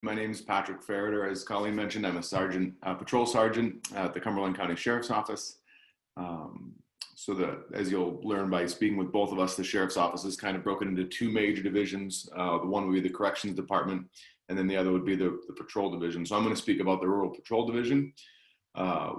My name is Patrick Ferreter. As Colleen mentioned, I'm a sergeant, patrol sergeant at the Cumberland County Sheriff's Office. As you'll learn by speaking with both of us, the Sheriff's Office is kind of broken into two major divisions. The one would be the Corrections Department, and then the other would be the Patrol Division. So I'm going to speak about the Rural Patrol Division.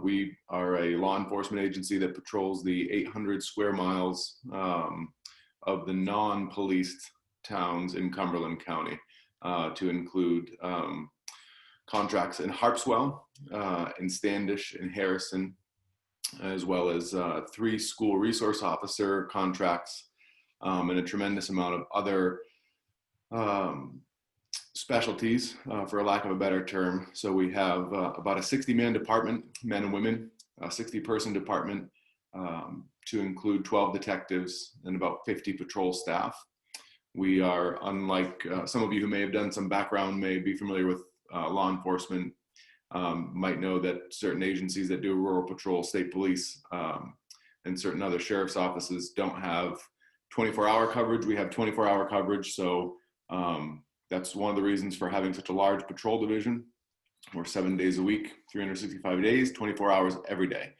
We are a law enforcement agency that patrols the 800 square miles of the non-policed towns in Cumberland County, to include contracts in Harpswell, in Standish, in Harrison, as well as 3 school resource officer contracts, and a tremendous amount of other specialties, for lack of a better term. So we have about a 60-man department, men and women, a 60-person department, to include 12 detectives and about 50 patrol staff. We are, unlike some of you who may have done some background, may be familiar with law enforcement, might know that certain agencies that do rural patrol, state police, and certain other sheriff's offices don't have 24-hour coverage. We have 24-hour coverage, so that's one of the reasons for having such a large patrol division. We're 7 days a week, 365 days, 24 hours every day.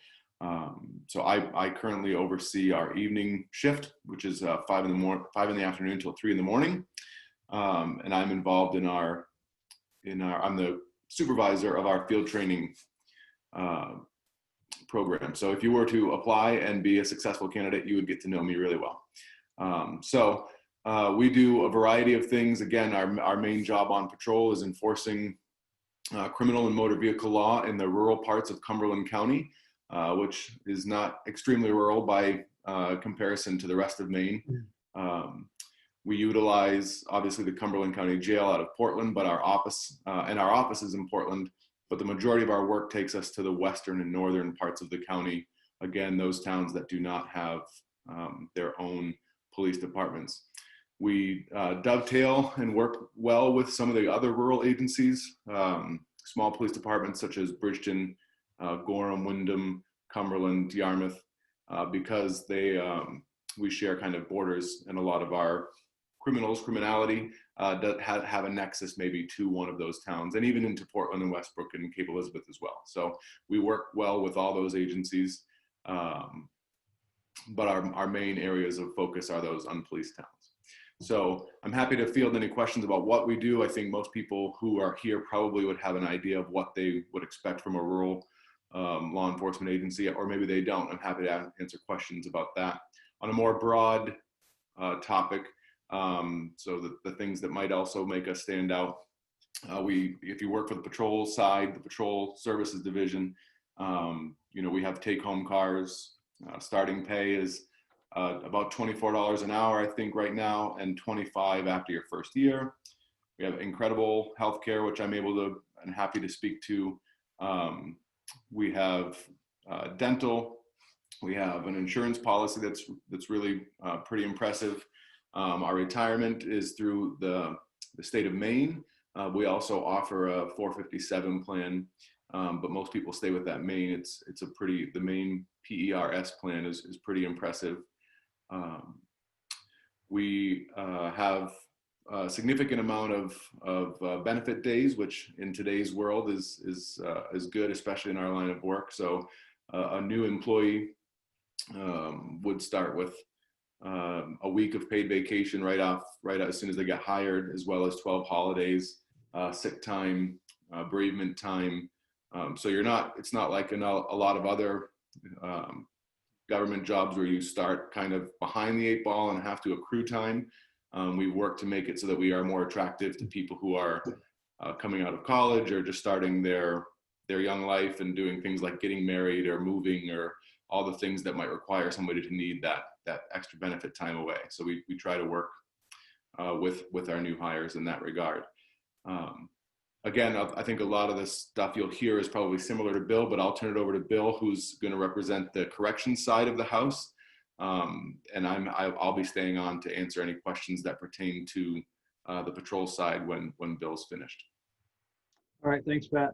So I currently oversee our evening shift, which is 5 in the afternoon until 3 in the morning. And I'm involved in I'm the supervisor of our field training program. So if you were to apply and be a successful candidate, you would get to know me really well. We do a variety of things. Again, our main job on patrol is enforcing criminal and motor vehicle law in the rural parts of Cumberland County, which is not extremely rural by comparison to the rest of Maine. We utilize, obviously, the Cumberland County Jail out of Portland, but our office is in Portland, but the majority of our work takes us to the western and northern parts of the county. Again, those towns that do not have their own police departments. We dovetail and work well with some of the other rural agencies, small police departments such as Bridgeton, Gorham, Windham, Cumberland, Yarmouth, because we share kind of borders, and a lot of our criminality have a nexus maybe to one of those towns, and even into Portland and Westbrook and Cape Elizabeth as well. So we work well with all those agencies, but our main areas of focus are those unpoliced towns. So I'm happy to field any questions about what we do. I think most people who are here probably would have an idea of what they would expect from a rural law enforcement agency, or maybe they don't. I'm happy to answer questions about that. On a more broad topic, so the things that might also make us stand out, if you work for the patrol side, the Patrol Services Division, we have take-home cars. Starting pay is about $24 an hour, I think, right now, and $25 after your first year. We have incredible healthcare, which I'm able to and happy to speak to. We have dental. We have an insurance policy that's really pretty impressive. Our retirement is through the state of Maine. We also offer a 457 plan, but most people stay with that Maine. The Maine PERS plan is pretty impressive. We have a significant amount of benefit days, which in today's world is good, especially in our line of work. So a new employee would start with a week of paid vacation right out as soon as they get hired, as well as 12 holidays, sick time, bereavement time. So it's not like in a lot of other government jobs where you start kind of behind the 8 ball and have to accrue time. We work to make it so that we are more attractive to people who are coming out of college or just starting their young life and doing things like getting married or moving or all the things that might require somebody to need that extra benefit time away. So we try to work with our new hires in that regard. Again, I think a lot of this stuff you'll hear is probably similar to Bill, but I'll turn it over to Bill, who's going to represent the corrections side of the house. And I'll be staying on to answer any questions that pertain to the patrol side when Bill's finished. All right, thanks, Pat.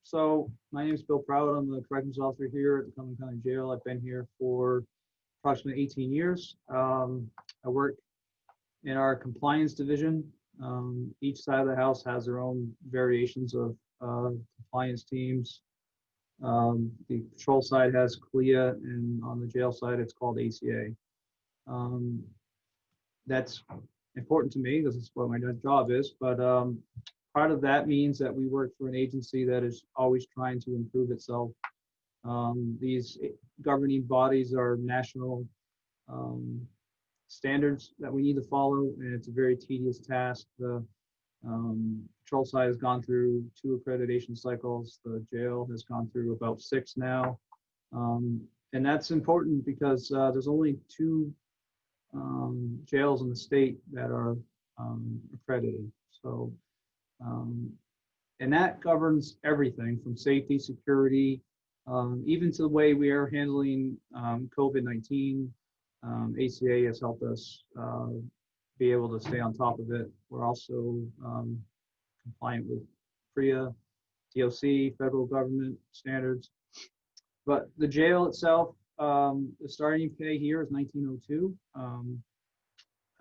So my name is Bill Proud. I'm the corrections officer here at the Cumberland County Jail. I've been here for approximately 18 years. I work in our compliance division. Each side of the house has their own variations of compliance teams. The patrol side has CLIA, and on the jail side, it's called ACA. Um, that's important to me because it's what my job is. But part of that means that we work for an agency that is always trying to improve itself. These governing bodies are national standards that we need to follow, and it's a very tedious task. The patrol side has gone through 2 accreditation cycles. The jail has gone through about 6 now. And that's important because there's only 2 jails in the state that are accredited. So, and that governs everything from safety, security, even to the way we are handling COVID-19. ACA has helped us be able to stay on top of it. We're also compliant with PREA, DOC, federal government standards. But the jail itself, the starting pay here is $19.02.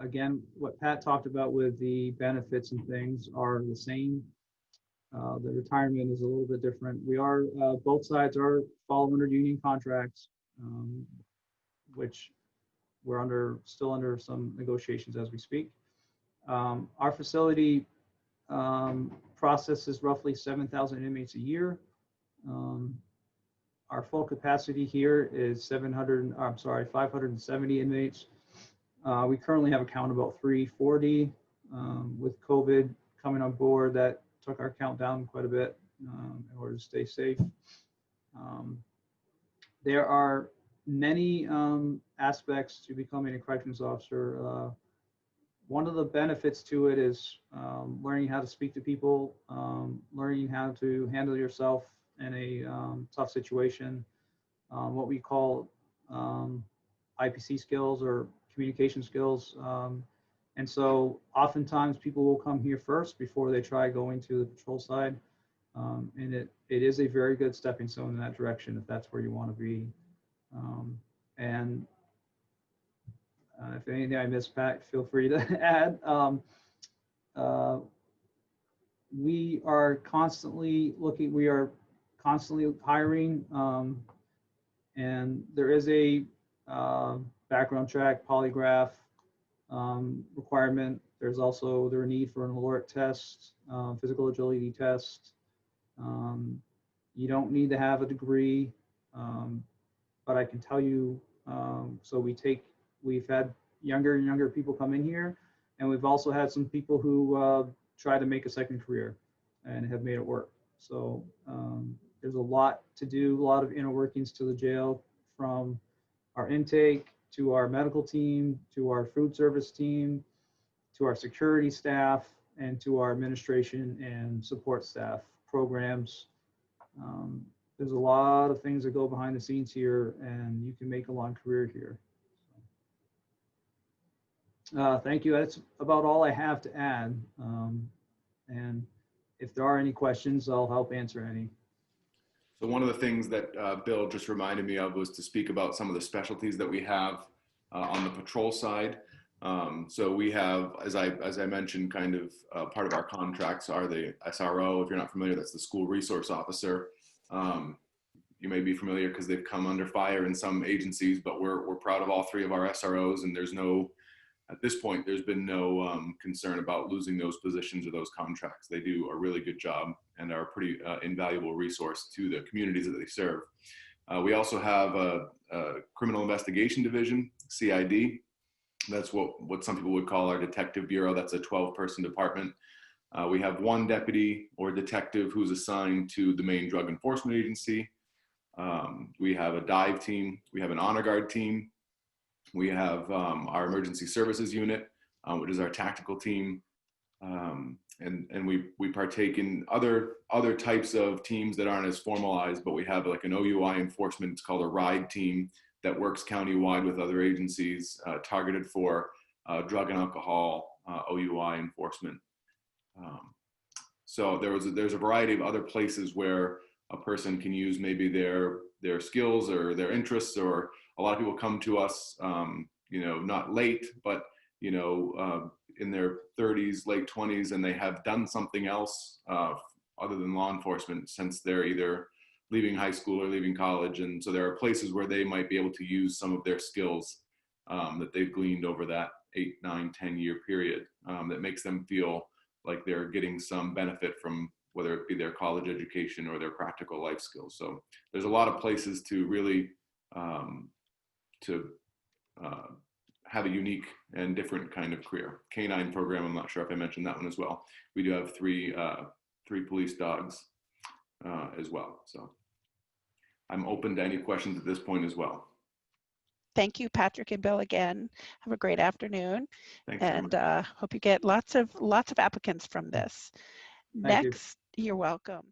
Again, what Pat talked about with the benefits and things are the same. The retirement is a little bit different. We are, both sides are fall under union contracts, which we're still under some negotiations as we speak. Our facility processes roughly 7,000 inmates a year. Our full capacity here is 570 inmates. We currently have a count of about 340. With COVID coming on board, that took our count down quite a bit in order to stay safe. There are many aspects to becoming a corrections officer. One of the benefits to it is learning how to speak to people, learning how to handle yourself in a tough situation, what we call IPC skills or communication skills. And so oftentimes people will come here first before they try going to the patrol side. And it is a very good stepping stone in that direction if that's where you want to be. And if anything I missed, Pat, feel free to add. We are constantly looking, we are constantly hiring, and there is a background check, polygraph requirement. There's also the need for an alert test, physical agility test. You don't need to have a degree, but I can tell you, so we've had younger and younger people come in here, and we've also had some people who try to make a second career and have made it work. So there's a lot to do, a lot of inner workings to the jail, from our intake to our medical team, to our food service team, to our security staff, and to our administration and support staff programs. There's a lot of things that go behind the scenes here, and you can make a long career here. Thank you. That's about all I have to add. And if there are any questions, I'll help answer any. So one of the things that Bill just reminded me of was to speak about some of the specialties that we have on the patrol side. So we have, as I mentioned, kind of part of our contracts are the SRO. If you're not familiar, that's the school resource officer. You may be familiar because they've come under fire in some agencies, but we're proud of all 3 of our SROs, and at this point, there's been no concern about losing those positions or those contracts. They do a really good job and are a pretty invaluable resource to the communities that they serve. We also have a criminal investigation division, CID. That's what some people would call our detective bureau. That's a 12-person department. We have 1 deputy or detective who's assigned to the main drug enforcement agency. We have a dive team. We have an honor guard team. We have our emergency services unit, which is our tactical team. And we partake in other types of teams that aren't as formalized, but we have like an OUI enforcement. It's called a RIDE team that works countywide with other agencies targeted for drug and alcohol OUI enforcement. So there's a variety of other places where a person can use maybe their skills or their interests, or a lot of people come to us, not late, but in their 30s, late 20s, and they have done something else other than law enforcement since they're either leaving high school or leaving college. And so there are places where they might be able to use some of their skills that they've gleaned over that 8, 9, 10-year period that makes them feel like they're getting some benefit from whether it be their college education or their practical life skills. So there's a lot of places to really have a unique and different kind of career. Canine program, I'm not sure if I mentioned that one as well. We do have three police dogs as well. So I'm open to any questions at this point as well. Thank you, Patrick and Bill, again. Have a great afternoon. Thanks. And hope you get lots of applicants from this. Thank you. Next, you're welcome.